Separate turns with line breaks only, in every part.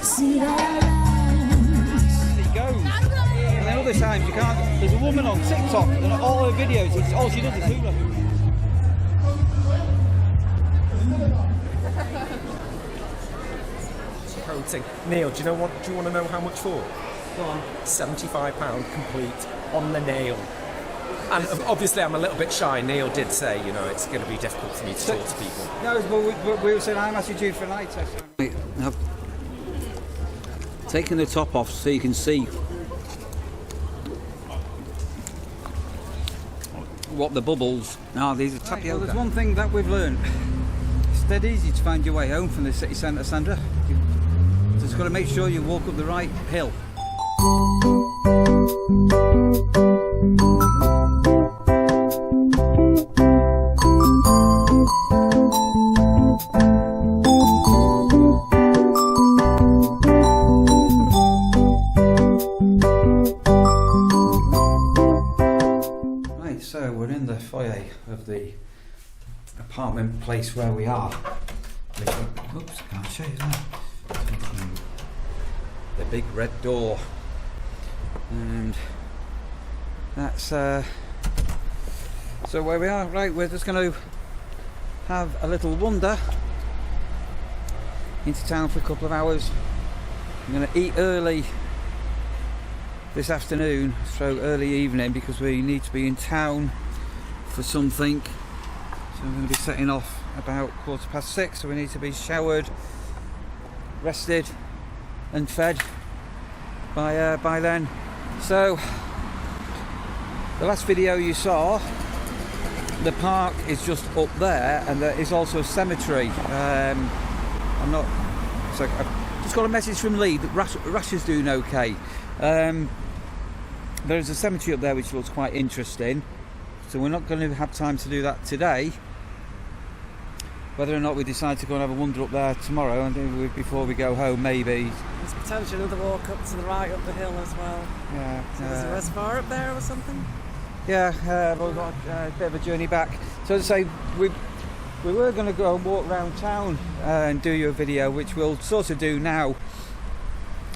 see that land.
It goes. And then other times you can't. There's a woman on TikTok and all her videos, it's all she does is hula hoop.
Coating. Neil, do you want to know how much for?
Go on.
£75 complete on the nail. And obviously I'm a little bit shy. Neil did say, you know, it's going to be difficult for me to talk to people.
No, but we were saying I'm actually due for an eye test. I've taken the top off so you can see what the bubbles are. These are tapioca. Well, there's one thing that we've learned. It's dead easy to find your way home from the city centre, Sandra. You've just got to make sure you walk up the right hill. Right, so we're in the foyer of the apartment place where we are. Oops, I can't show you that. The big red door, and that's so where we are. Right, we're just going to have a little wander into town for a couple of hours. I'm going to eat early this afternoon, so early evening, because we need to be in town for something. So I'm going to be setting off about 6:15, so we need to be showered, rested and fed by then. So the last video you saw, the park is just up there, and there is also a cemetery. I'm not, so I've just got a message from Lee that Rash is doing okay. There's a cemetery up there which looks quite interesting, so we're not going to have time to do that today. Whether or not we decide to go and have a wander up there tomorrow, and before we go home, maybe.
There's potentially another walk up to the right up the hill as well.
Yeah.
So there's a reservoir up there or something?
Yeah, but we've got a bit of a journey back. So as I say, we were going to go and walk around town and do you a video, which we'll sort of do now.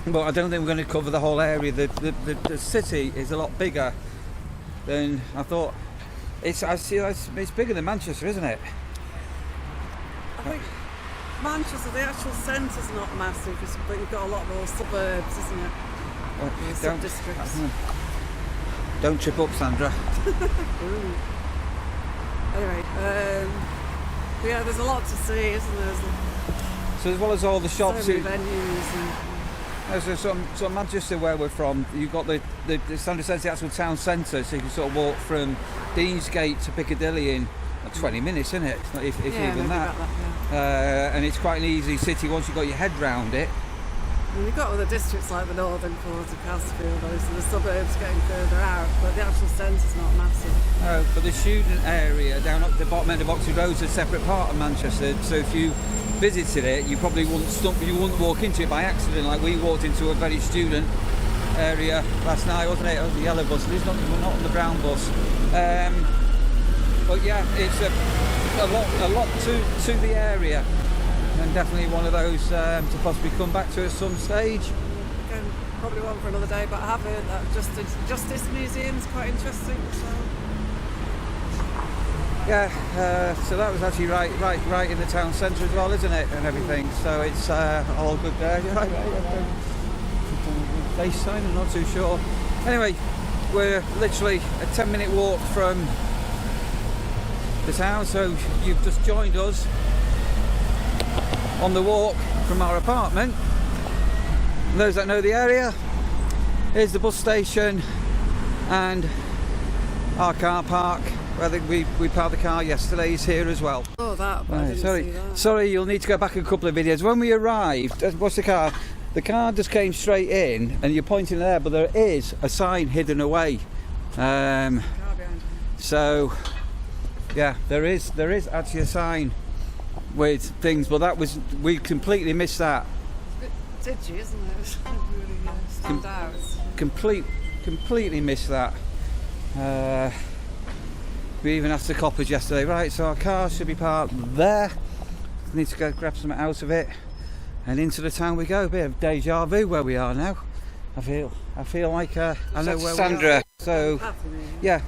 But I don't think we're going to cover the whole area. The city is a lot bigger than I thought. It's bigger than Manchester, isn't it?
I think Manchester, the actual centre's not massive, but you've got a lot more suburbs, isn't it? Sub-districts.
Don't trip up, Sandra.
Anyway, yeah, there's a lot to see, isn't there?
So as well as all the shops,
so many venues and...
so Manchester, where we're from, you've got the Sandra says the actual town centre, so you can sort of walk from Deansgate to Piccadilly in 20 minutes, isn't it? If
yeah,
even that.
Yeah.
And it's quite an easy city once you've got your head round it.
And you've got other districts like the northern quarter, Castlefield, those are the suburbs getting further out, but the actual centre's not massive.
But the student area down at the bottom end of Oxford Road is a separate part of Manchester, so if you visited it, you probably wouldn't walk into it by accident, like we walked into a very student area last night, wasn't it? It was the yellow bus, we're not on the brown bus. But yeah, it's a lot to the area, and definitely one of those to possibly come back to at some stage.
Again, probably one for another day, but I have heard that Justice Museum's quite interesting. So.
Yeah, so that was actually right in the town centre as well, isn't it, and everything. So it's all good there. Base sign, I'm not too sure. Anyway, we're literally a 10-minute walk from the town, so you've just joined us on the walk from our apartment. And those that know the area, here's the bus station and our car park where we parked the car yesterday is here as well.
Oh, that, but I didn't see that.
Sorry, you'll need to go back a couple of videos. When we arrived, what's the car? The car just came straight in, and you're pointing there, but there is a sign hidden away. So, yeah, there is actually a sign with things, but we completely missed that.
It's a bit dodgy, isn't it? It's really stand out.
Completely missed that. We even asked the coppers yesterday, right, so our car should be parked there. We need to go grab something out of it. and into the town we go. A bit of deja vu where we are now. I feel like I know where Sandra. We are. So yeah.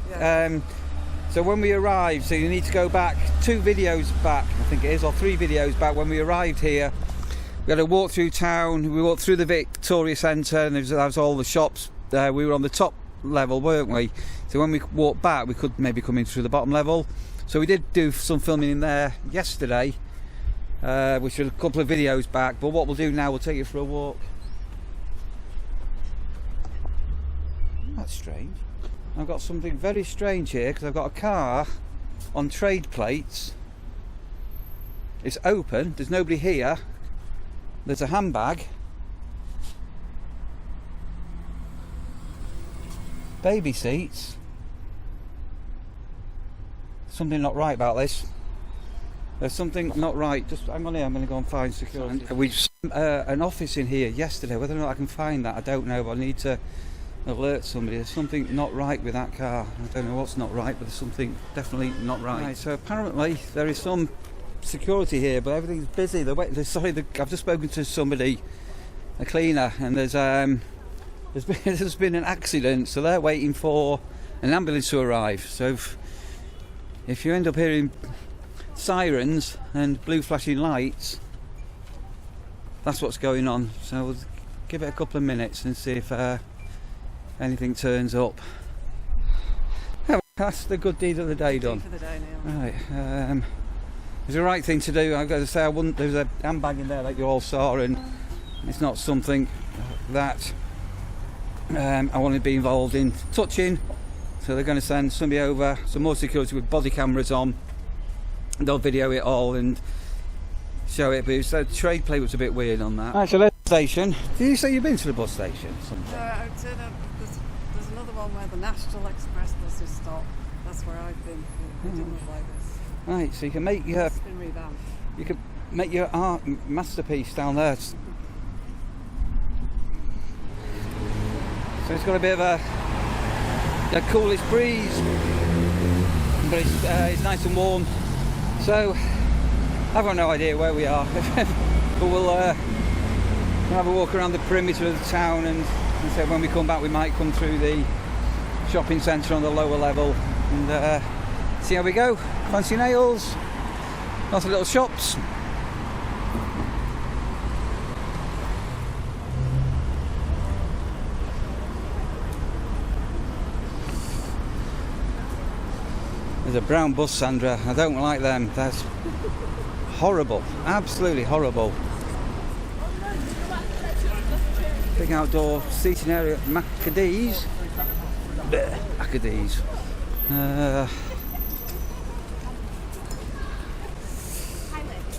So when we arrived, so you need to go back 2 videos back, I think it is, or 3 videos back. When we arrived here, we had a walk through town. We walked through the Victoria Centre, and there was all the shops. We were on the top level, weren't we? So when we walked back, we could maybe come in through the bottom level. So we did do some filming in there yesterday, which was a couple of videos back. But what we'll do now, we'll take you for a walk. That's strange. I've got something very strange here, because I've got a car on trade plates. It's open, there's nobody here. There's a handbag. Baby seats. Something not right about this. There's something not right. Just hang on here, I'm going to go and find security. We just an office in here yesterday. Whether or not I can find that, I don't know, but I need to alert somebody. There's something not right with that car. I don't know what's not right, but there's something definitely not right. So apparently there is some security here, but everything's busy. I've just spoken to somebody, a cleaner, and there's been an accident, so they're waiting for an ambulance to arrive. So if you end up hearing sirens and blue flashing lights, that's what's going on. So we'll give it a couple of minutes and see if anything turns up. Oh, that's the good deed of the day done.
For the day, Neil.
Right. It's the right thing to do. I've got to say, there's a handbag in there that you all saw, and it's not something that I want to be involved in touching. So they're going to send somebody over, some more security with body cameras on. They'll video it all and show it. But the trade plate was a bit weird on that. Right, so there's the station. Did you say you've been to the bus station?
I would say that there's another one where the National Express buses stop. That's where I've been. I didn't look like this.
Right, so you can make your.
It's been revamped.
You can make your art masterpiece down there. So it's got a bit of a coolish breeze, but it's nice and warm. So I've got no idea where we are, but we'll have a walk around the perimeter of the town, and so when we come back we might come through the shopping centre on the lower level and see how we go. Fancy nails, lots of little shops. There's a brown bus, Sandra. I don't like them. That's horrible. Absolutely horrible. Big outdoor seating area at Maccadees. Maccadees.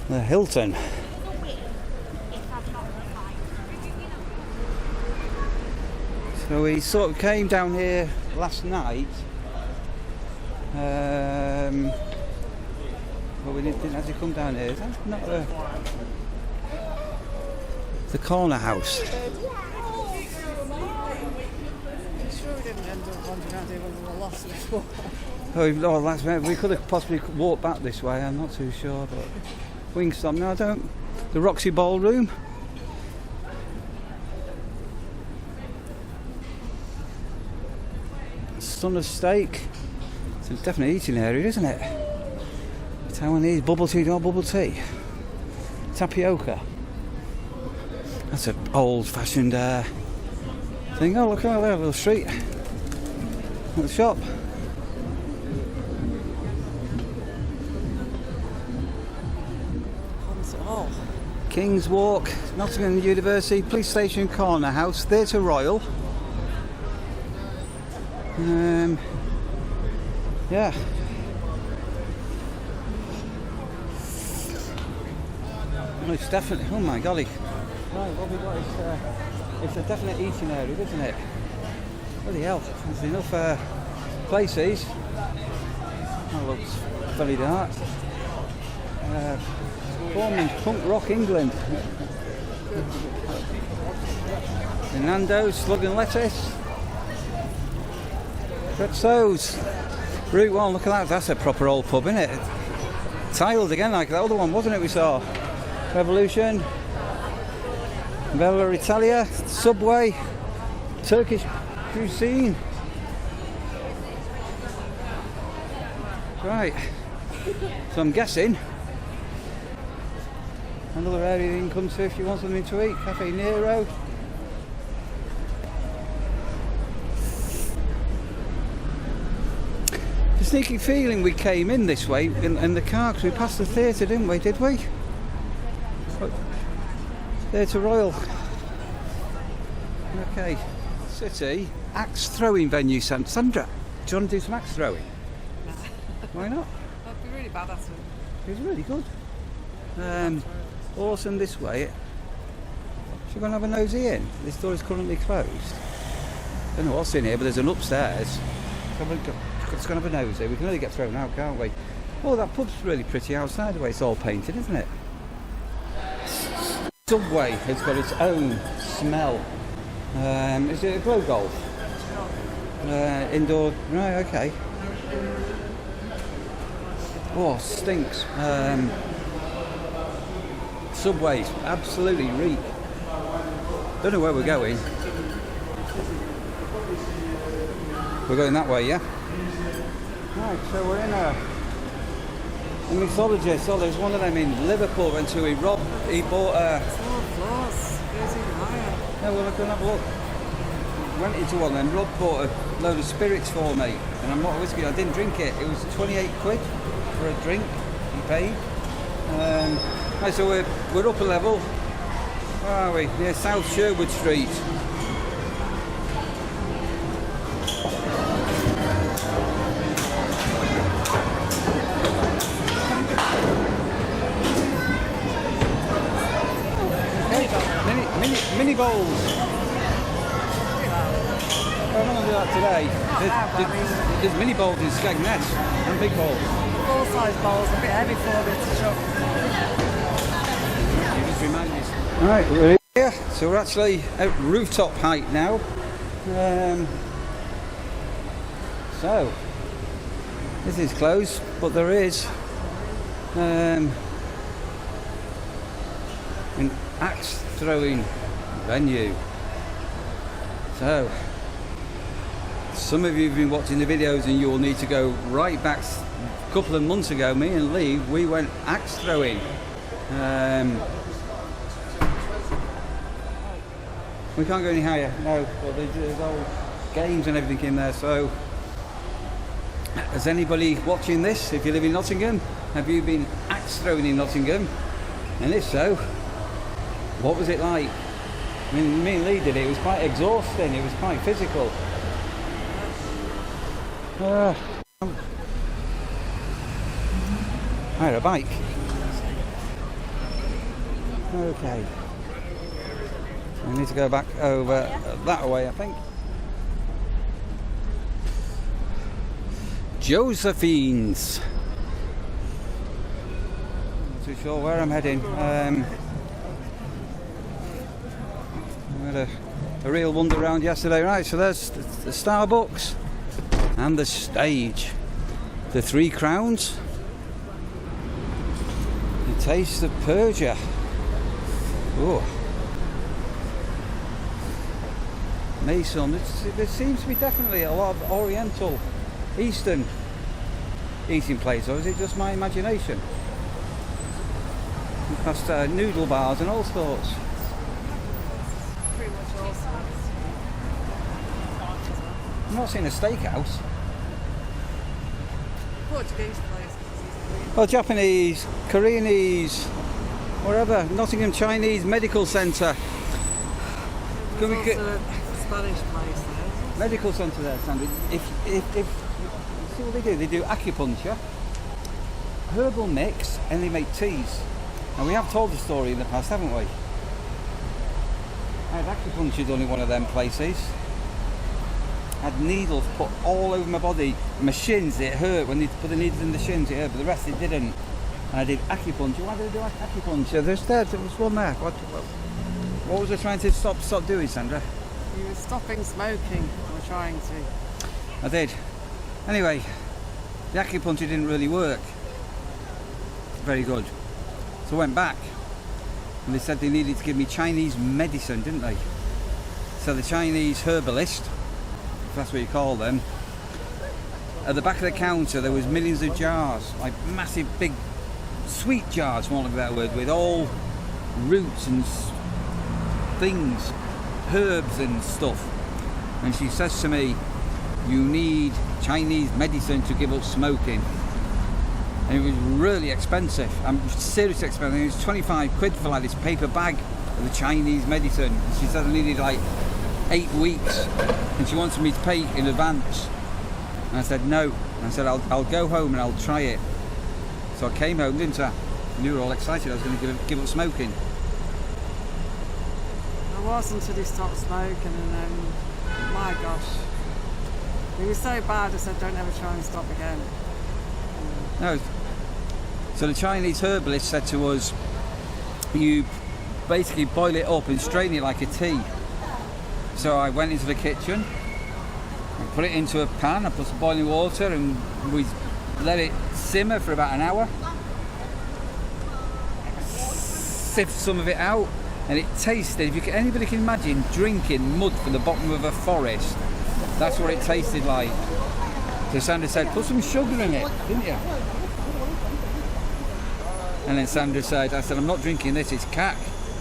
The Hilton. So we sort of came down here last night. But we didn't actually come down here. Is that not the corner house?
I'm sure we didn't end up wandering around here when we were lost before.
Oh, that's right. We could have possibly walked back this way. I'm not too sure, but Wingstop. No, I don't. The Roxy Ballroom. Sunner Steak. It's definitely eating area, isn't it? Taiwanese bubble tea, not bubble tea. Tapioca. That's an old-fashioned thing. Oh, look out there, little street. Little shop. King's Walk, Nottingham University, Police Station Corner House, Theatre Royal. Yeah. Well, it's definitely. Oh my golly! Right, what we got is it's a definite eating area, isn't it? Bloody hell! There's enough places. That looks very dark. Formed in punk rock England. The Nando's, Slug and Lettuce. Prezos. Route 1, look at that, that's a proper old pub, isn't it? Tiled again like that other one, wasn't it, we saw? Revolution. Bella Italia, Subway, Turkish cuisine. Right, so I'm guessing another area you can come to if you want something to eat. Cafe Nero. A sneaky feeling we came in this way in the car because we passed the theatre, didn't we? Did we? Theatre Royal. Okay, City axe throwing venue. Sandra, do you want to do some axe throwing?
No.
Why not?
I'd be really bad at it.
It's really good. Awesome this way. Should we go and have a nosy in? This door is currently closed. Don't know what's in here, but there's an upstairs. Let's go and have a nosy. We can only get thrown out, can't we? Oh, that pub's really pretty outside the way it's all painted, isn't it? Subway has got its own smell. Is it a glow golf? Indoor, right, okay. Oh, stinks. Subways, absolutely reek. Don't know where we're going. We're going that way, yeah? Right, so we're in a mixologist. Oh, there's one of them in Liverpool went to. He bought a...
Oh, floors. Goes even higher.
No, well, I can have a look. Went into one then. Rob bought a load of spirits for me, and I'm not a whiskey. I didn't drink it. It was 28 quid for a drink. He paid. Right, so we're up a level. Where are we? Near South Sherwood Street. Mini bowls. I'm going to do that today. There's mini bowls in Skegness and big bowls.
Full-size bowls, a bit heavy for me to chop.
You just remind me. Right, we're here. So we're actually at rooftop height now. So this is closed, but there is an axe throwing venue. So some of you have been watching the videos and you'll need to go right back a couple of months ago. Me and Lee, we went axe throwing. We can't go any higher, no, but there's all games and everything in there. So has anybody watching this, if you live in Nottingham, have you been axe throwing in Nottingham? And if so, what was it like? I mean, me and Lee did it. It was quite exhausting. It was quite physical. I had a bike. Okay. We need to go back over that way, I think. Josephine's. Not too sure where I'm heading. We had a real wander around yesterday. Right, so there's the Starbucks and the stage. The Three Crowns. The Taste of Persia. Oh. Mason. There seems to be definitely a lot of Oriental, Eastern eating places, or is it just my imagination? We passed noodle bars and all sorts.
Pretty much all sorts.
I'm not seeing a steakhouse.
Portuguese places.
Oh, Japanese, Koreanese, wherever. Nottingham Chinese Medical Centre. Can we get
a Spanish place there.
medical centre there, Sandra? If see what they do? They do acupuncture, herbal mix, and they make teas. And we have told the story in the past, haven't we? I had acupuncture done in one of them places. I had needles put all over my body. My shins, it hurt when they put the needles in the shins, it hurt, but the rest it didn't. And I did acupuncture. Why did I do acupuncture? There was one there. What was I trying to stop doing, Sandra?
You were stopping smoking, or trying to.
I did. Anyway, the acupuncture didn't really work very good. So I went back. and they said they needed to give me Chinese medicine, didn't they? So the Chinese herbalist, if that's what you call them, at the back of the counter there was millions of jars, like massive big sweet jars, for want of a better word, with all roots and things, herbs and stuff. And she says to me, you need Chinese medicine to give up smoking. And it was really expensive. I'm seriously expensive. It was 25 quid for like this paper bag of the Chinese medicine. She said I needed like 8 weeks, and she wanted me to pay in advance. And I said no. And I said I'll go home and I'll try it. So I came home, didn't I? And you were all excited I was going to give up smoking.
I was until he stopped smoking, and then, my gosh, it was so bad I said don't ever try and stop again.
No. So the Chinese herbalist said to us, you basically boil it up and strain it like a tea. So I went into the kitchen, I put it into a pan, I put some boiling water, and we let it simmer for about an hour. Sift some of it out, and it tasted, if anybody can imagine drinking mud from the bottom of a forest, that's what it tasted like. So Sandra said, put some sugar in it, didn't you? And then Sandra said, I said, I'm not drinking this, it's cack.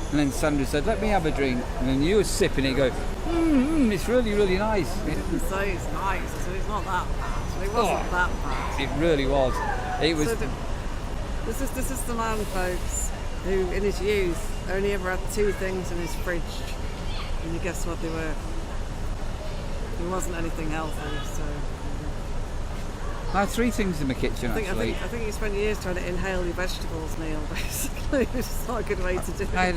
And then Sandra said, let me have a drink. And then you were sipping it, go, it's really, really nice.
I didn't say it's nice, so it's not that bad. It wasn't that bad.
It really was. It was.
So this is the man, folks, who in his youth only ever had 2 things in his fridge. And you guess what they were? There wasn't anything healthy, so...
I had 3 things in my kitchen, actually.
I think you spent years trying to inhale your vegetables, Neil, basically. It's not a good way to do it.
I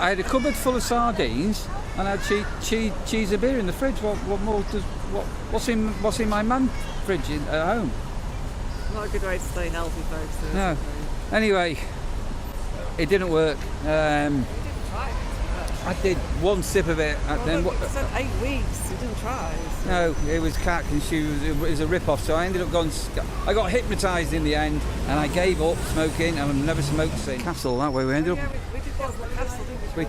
had a cupboard full of sardines, and I had cheese and beer in the fridge. What more does what's in my man fridge at home?
Not a good way to stay healthy, folks.
No. Anyway, it didn't work. I did 1 sip of it. Then
you said 8 weeks. You didn't try. So.
No, it was cack, and it was a rip-off. So I ended up going. I got hypnotised in the end, and I gave up smoking, and I've never smoked since. Castle that way. We ended up.
We did go to the castle, didn't we?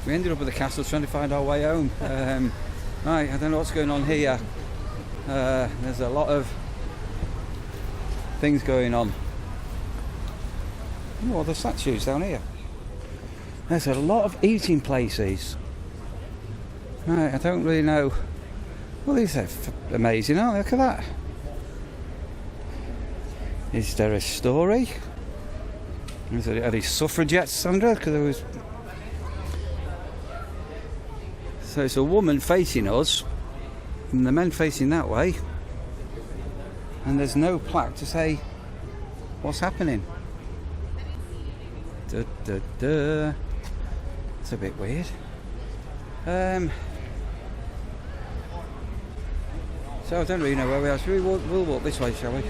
We ended up at the castle trying to find our way home. Right, I don't know what's going on here. There's a lot of things going on. Oh, the statues down here. There's a lot of eating places. Right, I don't really know. Well, these are amazing, aren't they? Look at that. Is there a story? Are these suffragettes, Sandra? Because there was. So it's a woman facing us, and the men facing that way, and there's no plaque to say what's happening. Duh, duh, duh. It's a bit weird. So I don't really know where we are. We'll walk this way, shall we?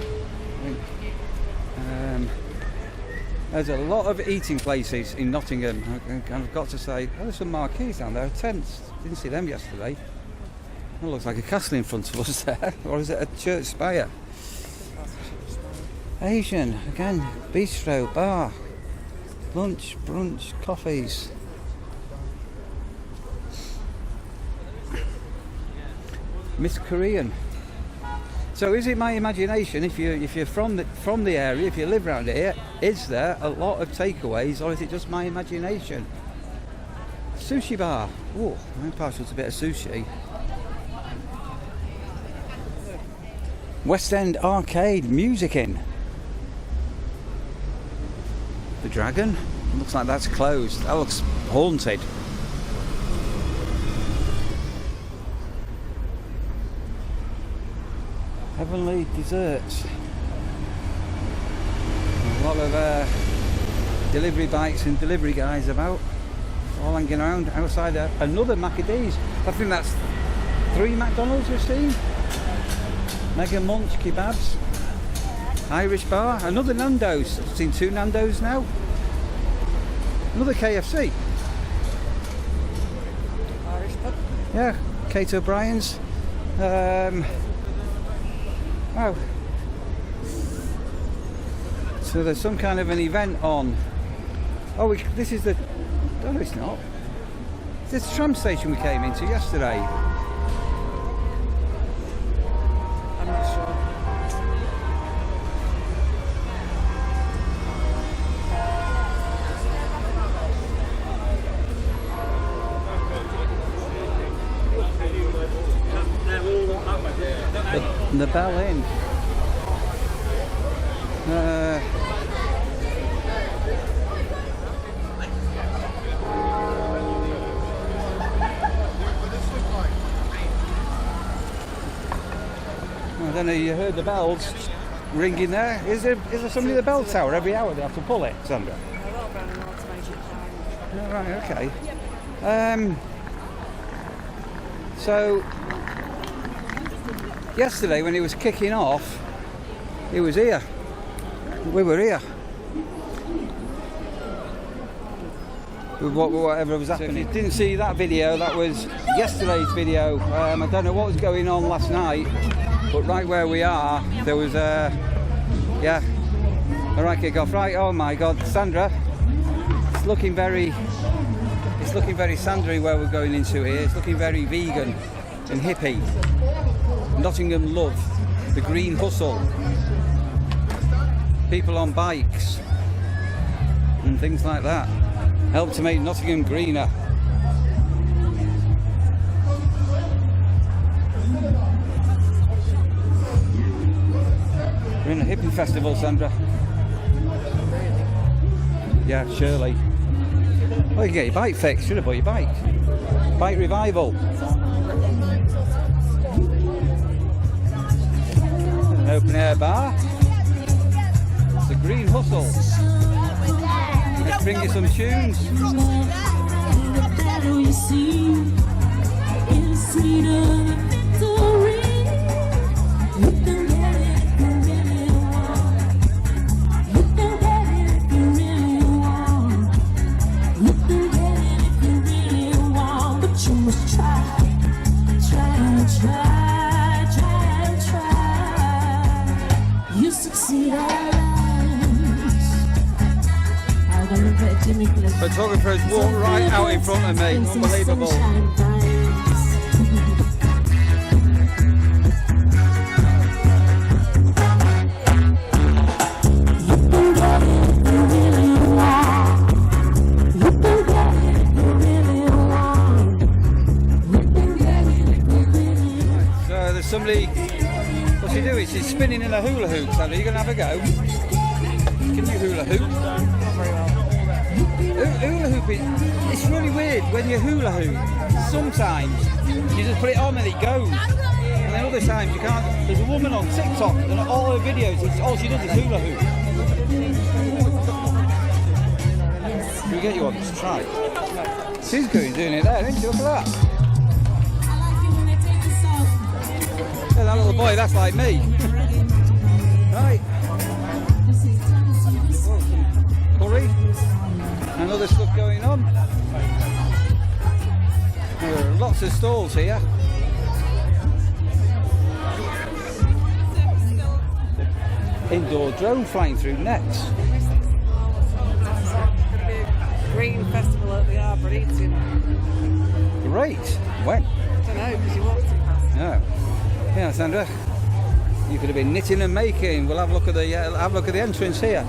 There's a lot of eating places in Nottingham. I've got to say, there's some marquees down there, tents. Didn't see them yesterday. It looks like a castle in front of us there, or is it a church spire? Asian, again, bistro, bar, lunch, brunch, coffees. Miss Korean. So is it my imagination, if you're from the area, if you live around here, is there a lot of takeaways, or is it just my imagination? Sushi bar. Oh, I'm partial to a bit of sushi. West End Arcade, music in. The Dragon. Looks like that's closed. That looks haunted. Heavenly Desserts. A lot of delivery bikes and delivery guys about, all hanging around outside another Maccadees. I think that's 3 McDonald's we've seen. Mega Munch kebabs. Irish bar. Another Nando's. I've seen 2 Nando's now. Another KFC.
Irish pub.
Yeah, Kate O'Brien's. Oh. So there's some kind of an event on. Oh, this is the... Oh, no, it's not. This is the tram station we came into yesterday.
I'm not sure.
The Bell Inn. I don't know, you heard the bells ringing there. Is there somebody at the bell tower every hour they have to pull it, Sandra?
A little bit of an automated time.
Oh, right, okay. So yesterday when it was kicking off, it was here. We were here. With whatever was happening. So if you didn't see that video, that was yesterday's video. I don't know what was going on last night, but right where we are, there was a right kick off. Right, oh my God, Sandra, it's looking very Sandry where we're going into here. It's looking very vegan and hippie. Nottingham love, the green hustle, people on bikes and things like that. Help to make Nottingham greener. We're in a hippie festival, Sandra. Yeah, surely. Oh, you can get your bike fixed. Should have bought your bike. Bike revival. An open air bar. It's a green hustle. Let's bring you some tunes. Photographers walk right out in front of me. Unbelievable. So there's somebody. What's he doing? He's spinning in a hula hoop. Sandra, are you going to have a go? Can you hula hoop?
Not very well.
Hula hooping, it's really weird when you hula hoop. Sometimes you just put it on and it goes, and then other times you can't. There's a woman on TikTok and all her videos, all she does is hula hoop. Can we get you on? Let's try. She's going doing it there, isn't she? Look at that. Yeah, that little boy, that's like me. Right. Curry. And other stuff going on. There are lots of stalls here. Indoor drone flying through nets.
Green festival at the Arboretum.
Great. When?
I don't know, because you walked it past.
No. Yeah, Sandra. You could have been knitting and making. We'll have a look at the entrance here.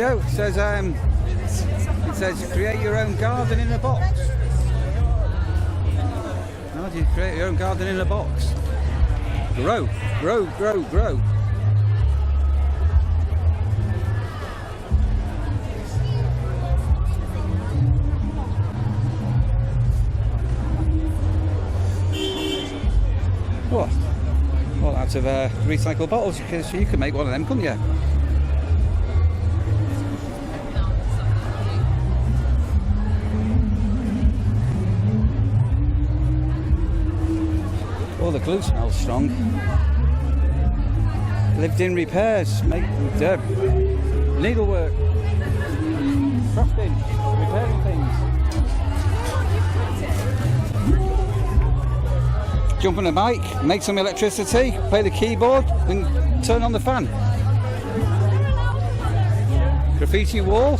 It says create your own garden in a box. How do you create your own garden in a box? Grow, grow, grow, grow. What? Well, out of recycled bottles, you could make one of them, couldn't you? Oh, the glue smells strong. Lived in repairs, make needlework. open a bike, make some electricity, play the keyboard, and turn on the fan. Graffiti wall.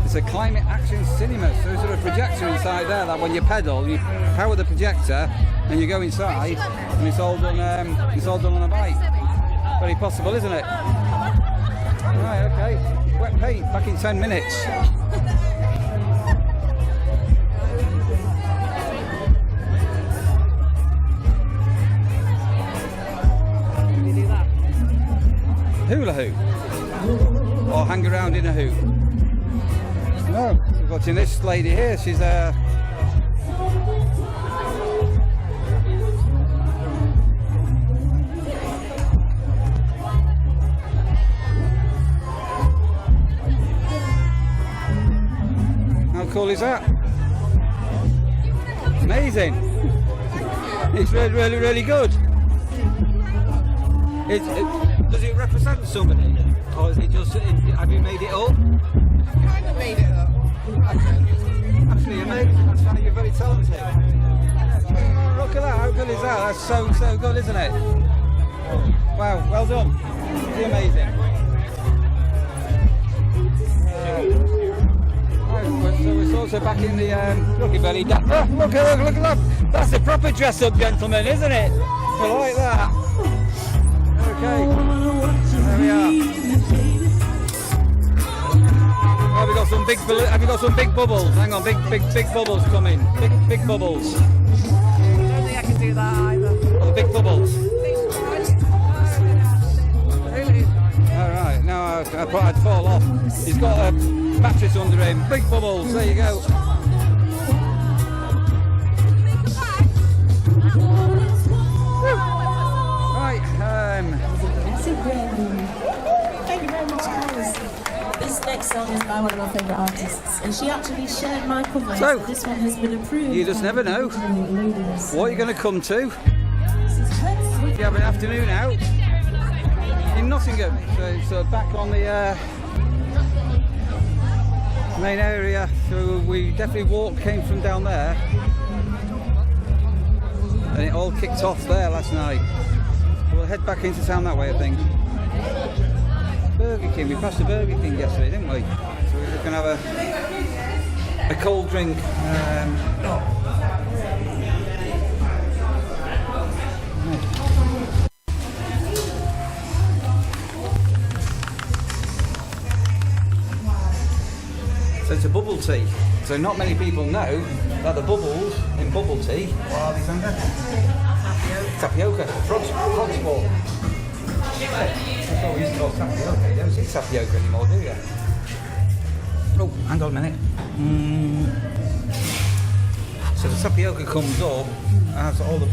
It's a climate action cinema, so there's a projector inside there that when you pedal, you power the projector and you go inside, and it's all done on a bike. Very possible, isn't it? Right, okay. Wet paint, back in 10 minutes.
Can you do that?
Hula hoop? Or hang around in a hoop? No, we're watching this lady here, she's how cool is that? Amazing! It's really, really good. Does it represent somebody? Or is it just, have you made it up?
Kind of made it up.
Actually, amazing. That's funny, you're very talented. Look at that, how good is that? That's so good, isn't it? Wow, well done. It's amazing. So we're also back in the looky very dapper. Look at that. That's a proper dress-up gentleman, isn't it? I like that. Okay, there we are. Have we got some big? Have you got some big bubbles? Hang on, big bubbles coming. Big bubbles.
I don't think I can do that either.
Oh, the big bubbles.
Really?
All right. No, I thought I'd fall off. He's got a mattress under him. Big bubbles. There you go. Right.
Thank you very much, guys. This next song is by one of my favourite artists, and she actually shared my cover.
So,
this one has been approved.
you just
by
never know
ladies.
what you're going to come to.
This is Prince.
You have an afternoon out in Nottingham. So back on the main area. So we definitely came from down there, and it all kicked off there last night. So we'll head back into town that way, I think. Burger King. We passed the Burger King yesterday, didn't we? So we're just going to have a cold drink. So it's a bubble tea. So not many people know that the bubbles in bubble tea, what are these under? Tapioca. Frog's spawn. That's what we used to call tapioca. You don't see tapioca anymore, do you? Oh, hang on a minute. So the tapioca comes up, has all the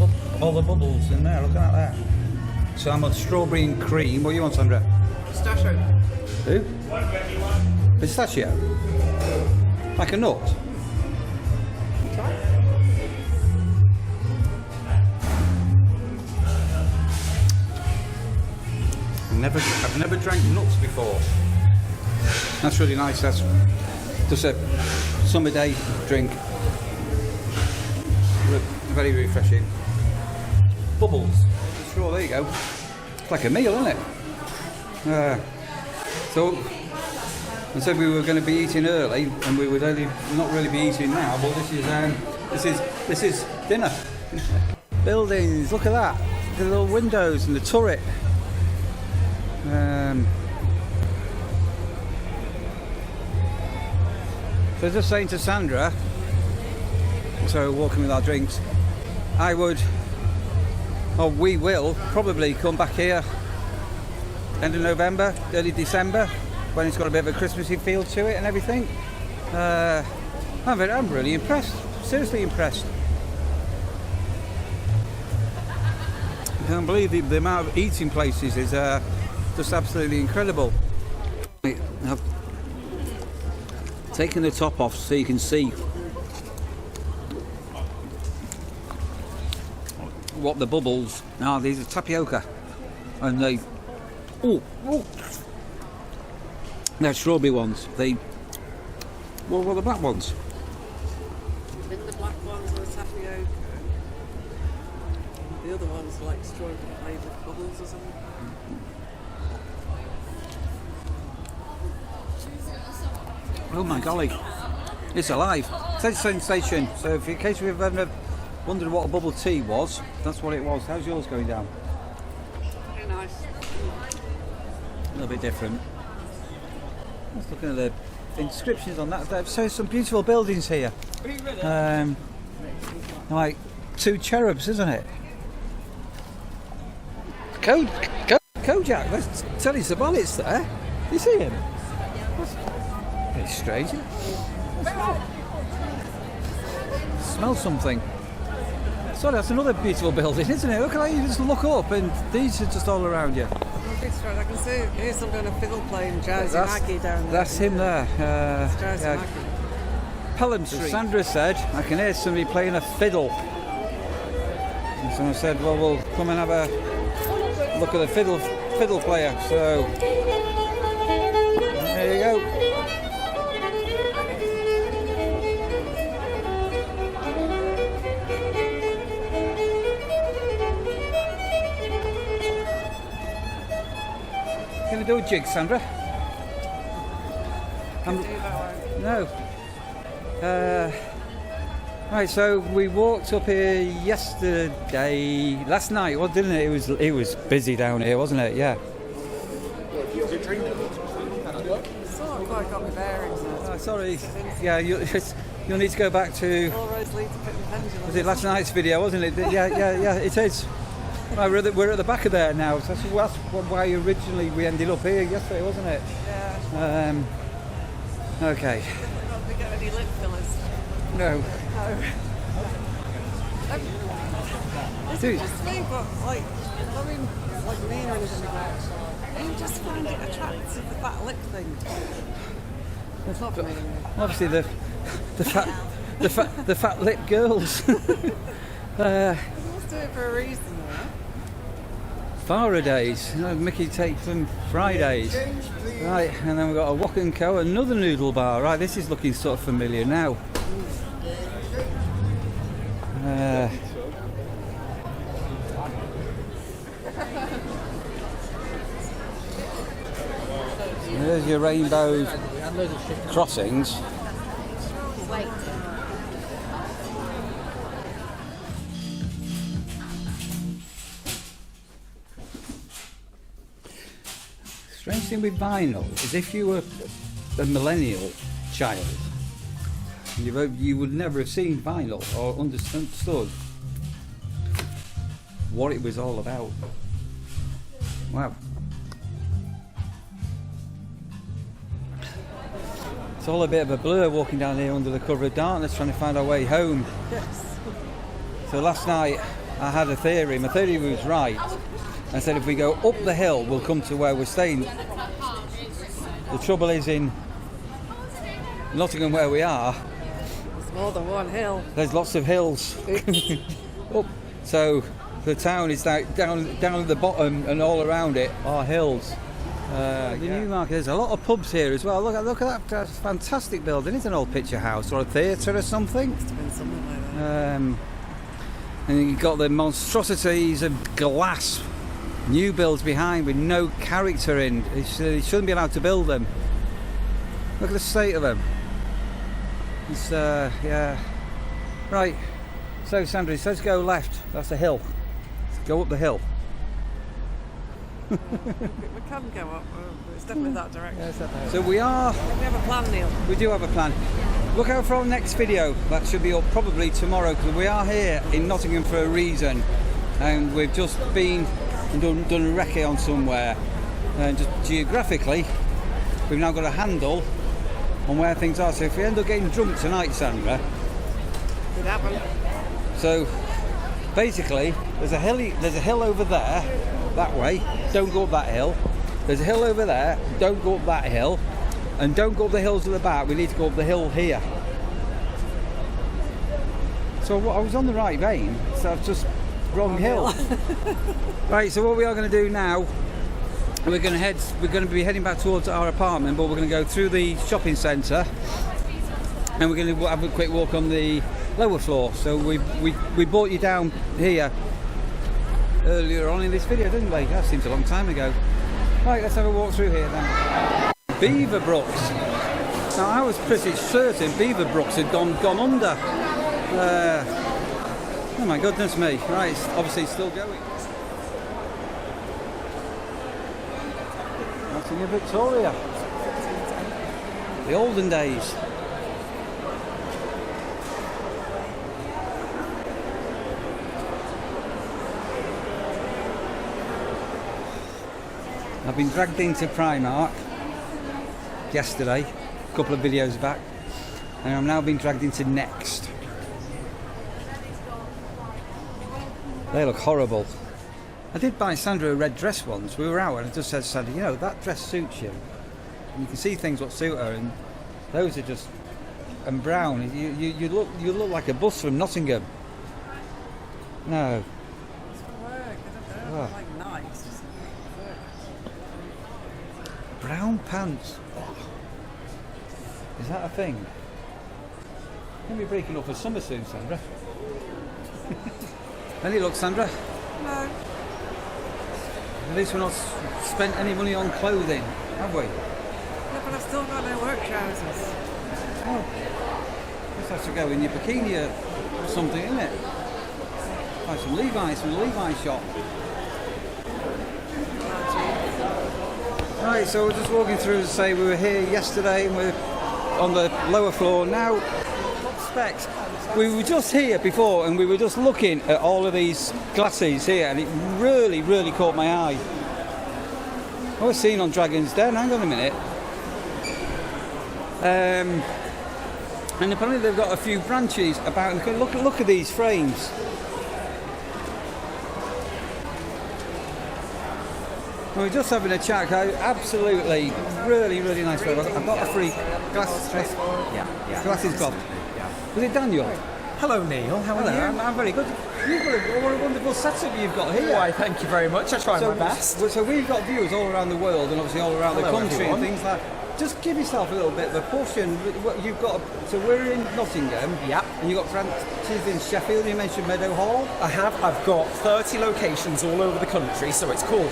bubbles in there. Look at that. So I'm on strawberry and cream. What do you want, Sandra?
Pistachio.
Who? Pistachio. Like a nut. I've never drank nuts before. That's really nice. That's just a summer day drink. Very refreshing. Bubbles. Sure, there you go. It's like a meal, isn't it? So I said we were going to be eating early, and we would not really be eating now. But this is dinner. Buildings. Look at that. The little windows and the turret. So just saying to Sandra, so walking with our drinks, we will probably come back here end of November, early December, when it's got a bit of a Christmassy feel to it and everything. I'm really impressed, seriously impressed. I can't believe the amount of eating places is just absolutely incredible. I've taken the top off so you can see what the bubbles are. These are tapioca, and they're strawberry ones. What were the black ones?
I think the black ones are tapioca. The other ones are like strawberry flavoured bubbles or something.
Oh my golly, it's alive. It's a sensation. So if in case we've ever wondered what a bubble tea was, that's what it was. How's yours going down?
Very nice.
A little bit different. Let's look at the inscriptions on that. So some beautiful buildings here. Like two cherubs, isn't it? Kojak, let's tell you some bonnets there. You see him? Very strange. Smell something. Sorry, that's another beautiful building, isn't it? Look at how you just look up and these are just all around you.
I can see here's some kind of fiddle playing Jazzy Maggie down there.
That's him there.
Jazzy Maggie.
Pelham Street. Sandra said, I can hear somebody playing a fiddle. And someone said, well, we'll come and have a look at the fiddle player. So, there you go. Can we do a jig, Sandra? No. Right, so we walked up here last night, didn't it? It was busy down here, wasn't it? Yeah.
Sort of quite got my bearings now.
Oh, sorry. Yeah, you'll need to go back to.
All roads lead to Pit and Pendulum.
Was it last night's video, wasn't it? Yeah, it is. Right, we're at the back of there now. So that's why originally we ended up here yesterday, wasn't it?
Yeah.
Okay.
Not we get any lip fillers.
No.
It's just me, but like, I mean, like me or anything like that. You just find it attractive, the fat lip thing. It's not for me.
Obviously the fat lip girls.
You must do it for a reason, though.
Faradays, Mickey takes them Fridays. Right, and then we've got a Wok & Co, another noodle bar. Right, this is looking sort of familiar now. There's your rainbow crossings. Strange thing with vinyl is if you were a millennial child, you would never have seen vinyl or understood what it was all about. Wow. It's all a bit of a blur walking down here under the cover of darkness trying to find our way home.
Yes.
So last night I had a theory. My theory was right. I said if we go up the hill we'll come to where we're staying. The trouble is in Nottingham where we are,
There's more than one hill.
there's lots of hills. Up. So the town is like down at the bottom and all around it are hills. The Newmarket, there's a lot of pubs here as well. Look at that, that's a fantastic building. It's an old picture house or a theatre or something.
Must have been something like that.
And you've got the monstrosities of glass new builds behind with no character in. You shouldn't be allowed to build them. Look at the state of them. It's yeah. Right. So Sandra, it says go left. That's the hill. Go up the hill.
We can go up, but it's definitely that direction.
So we are.
We have a plan, Neil.
We do have a plan. Look out for our next video. That should be up probably tomorrow because we are here in Nottingham for a reason, and we've just been and done a recce on somewhere, and just geographically, we've now got a handle on where things are. So if we end up getting drunk tonight, Sandra.
Could happen.
So basically, there's a hill over there, that way. Don't go up that hill. There's a hill over there. Don't go up that hill, and don't go up the hills at the back. We need to go up the hill here. So I was on the right vein. So I've just wrong hill. Right. So what we are going to do now, we're going to be heading back towards our apartment, but we're going to go through the shopping centre and we're going to have a quick walk on the lower floor. So we brought you down here earlier on in this video, didn't we? That seems a long time ago. Right, let's have a walk through here then. Beaverbrooks. Now I was pretty certain Beaverbrooks had gone under. Oh my goodness me. Right, it's obviously still going. Nottingham, Victoria. The olden days. I've been dragged into Primark yesterday, a couple of videos back, and I'm now being dragged into Next. They look horrible. I did buy Sandra a red dress once. We were out and I just said to Sandra, you know, that dress suits you. And you can see things what suit her, and those are just, and brown. You look like a bus from Nottingham. No.
It's for work. I don't know.
Oh.
Like nice. Just work.
Brown pants. Oh. Is that a thing? You'll be breaking up for summer soon, Sandra. Any luck, Sandra?
No.
At least we're not spent any money on clothing, have we?
No, but I've still got no work trousers.
Oh. Just have to go in your bikini or something, isn't it? Buy some Levi's from the Levi's shop. Right, so we're just walking through to say we were here yesterday and we're on the lower floor now. Specs. We were just here before and we were just looking at all of these glasses here, and it really, really caught my eye. I was seen on Dragon's Den, hang on a minute. And apparently they've got a few branches about. Look at these frames. And we're just having a chat. Absolutely, really, really nice frame. I've got a free glasses club. Was it Daniel?
Hello, Neil. How are
Hello,
you?
I'm very good. You've got what a wonderful setup you've got here.
Why, thank you very much. I try my best.
So we've got viewers all around the world and obviously all around the
Hello,
country
everyone.
and things like. Just give yourself a little bit of a push, and what you've got. So we're in Nottingham.
Yep.
And you've got branches in Sheffield. You mentioned Meadowhall.
I have. I've got 30 locations all over the country, so it's called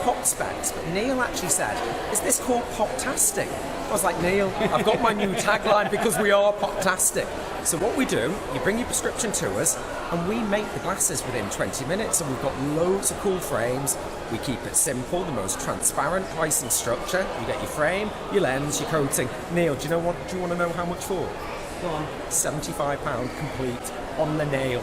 Pop Specs. But Neil actually said, "Is this called Poptastic?" I was like, Neil, I've got my new tagline because we are Poptastic. So what we do, you bring your prescription to us, and we make the glasses within 20 minutes. And we've got loads of cool frames. We keep it simple, the most transparent pricing structure. You get your frame, your lens, your coating. Neil, do you want to know how much for?
Go on.
£75 complete on the nail.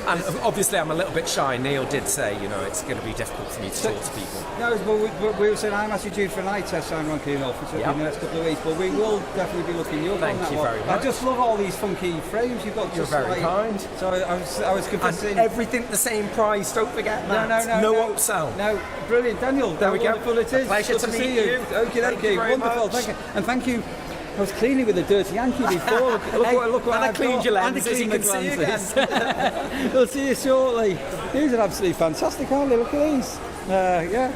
And obviously I'm a little bit shy. Neil did say, you know, it's going to be difficult for me to talk to people.
No, but we were saying I'm actually due for an eye test, ironically enough, which will be in the next couple of weeks. But we will definitely be looking you up on that.
Thank you
one.
very much.
I just love all these funky frames you've got.
You're very kind.
So I was confessing.
And everything the same price. Don't forget that. No upsell.
No, brilliant, Daniel.
There we go.
Wonderful it is.
Pleasure
Good
to
see
meet you.
Okay,
Thank you very
wonderful.
much.
Thank you, and thank you. I was cleaning with a dirty Yankee before. Look what
And I
I've
cleaned
got.
your
And I
lenses,
cleaned
you
my
can see
glasses. We'll see you shortly. These are absolutely fantastic, aren't they? Look at these. Yeah.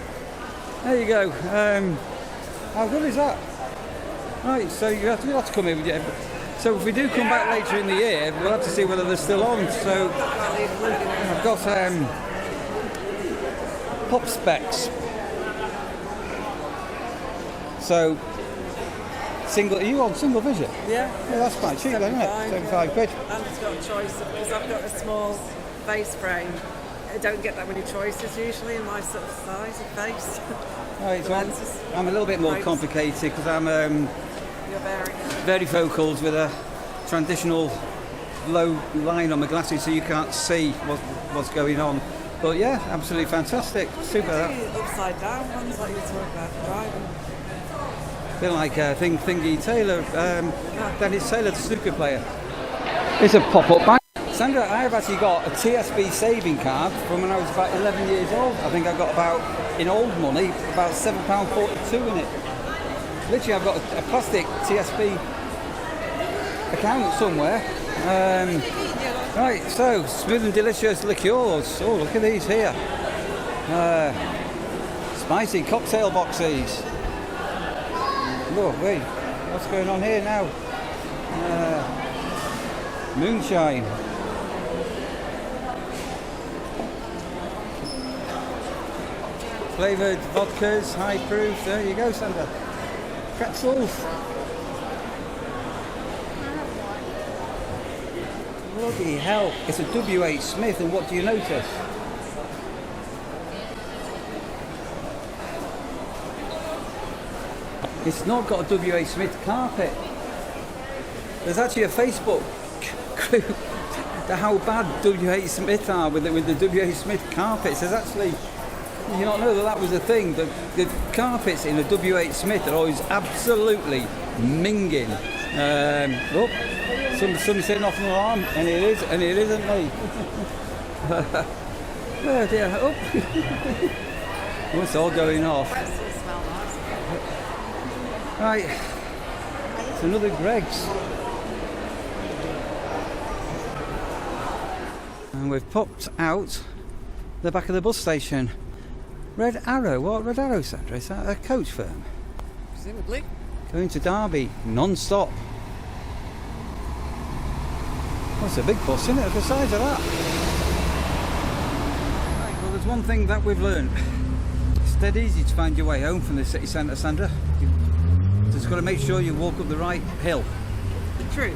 There you go. How good is that? Right, so you'll have to come in with you. So if we do come back later in the year, we'll have to see whether they're still on. So I've got Pop Specs. So are you on single vision?
Yeah.
Yeah, that's quite cheap, then, isn't it? 75 quid.
And it's got a choice because I've got a small face frame. I don't get that many choices usually in my sort of size of face.
Right, so
lenses.
I'm a little bit more
Right.
complicated because I'm
You're very
varifocals with a traditional low line on my glasses, so you can't see what's going on. But yeah, absolutely fantastic. Super. That.
upside down ones like you were talking about driving.
A bit like Thingy Taylor, Dennis Taylor, the snooker player. It's a pop-up bag. Sandra, I have actually got a TSB saving card from when I was about 11 years old. I think I got about, in old money, about £7.42 in it. Literally, I've got a plastic TSB account somewhere. Right, so, smooth and delicious liqueurs. Oh, look at these here. Spicy cocktail boxes. Oh, wait, what's going on here now? Moonshine. Flavoured vodkas, high proof. There you go, Sandra. Pretzels. Bloody hell. It's a W.H. Smith, and what do you notice? It's not got a W.H. Smith carpet. There's actually a Facebook group to how bad W.H. Smith are with the W.H. Smith carpets. There's actually, you not know that was a thing. The carpets in a W.H. Smith are always absolutely minging. Somebody's setting off an alarm, and it isn't me. Oh dear, oh. It's all going off. Right, it's another Greg's. And we've popped out the back of the bus station. Red Arrow, what Red Arrow, Sandra? Is that a coach firm?
Presumably.
Going to Derby, non-stop. That's a big bus, isn't it? The size of that. Right, well, there's one thing that we've learned. It's dead easy to find your way home from the city centre, Sandra. You've just got to make sure you walk up the right hill.
True.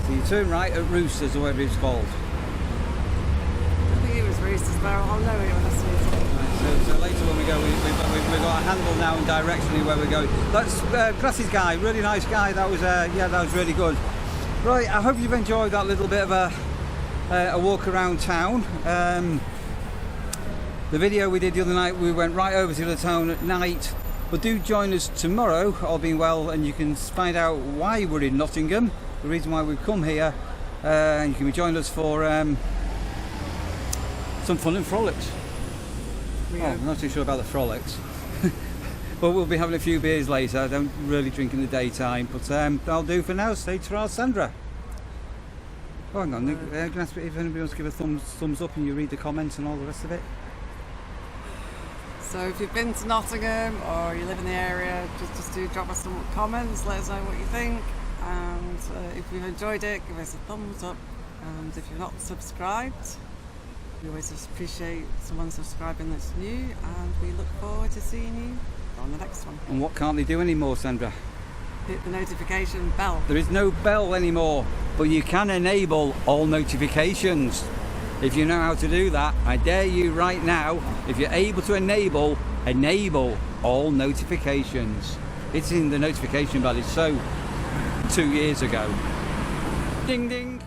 So you turn right at Roosters, or whatever it's called.
I think it was Roosters, but I'll know it when I see it.
So later when we go, we've got a handle now and directionally where we're going. That's Grass's guy, really nice guy. That was that was really good. Right, I hope you've enjoyed that little bit of a walk around town. The video we did the other night, we went right over to the town at night. But do join us tomorrow, all being well, and you can find out why we're in Nottingham, the reason why we've come here, and you can join us for some fun and frolics. Oh, I'm not too sure about the frolics. But we'll be having a few beers later. I don't really drink in the daytime, but that'll do for now. Stay to our Sandra. Oh, hang on, I'm going to ask if anybody wants to give a thumbs up and you read the comments and all the rest of it.
So if you've been to Nottingham or you live in the area, just do drop us some comments, let us know what you think, and if you've enjoyed it, give us a thumbs up, and if you're not subscribed, we always just appreciate someone subscribing that's new, and we look forward to seeing you on the next one.
And what can't they do anymore, Sandra?
Hit the notification bell.
There is no bell anymore, but you can enable all notifications. If you know how to do that, I dare you right now, if you're able to enable all notifications. It's in the notification bell, it's so 2 years ago. Ding ding.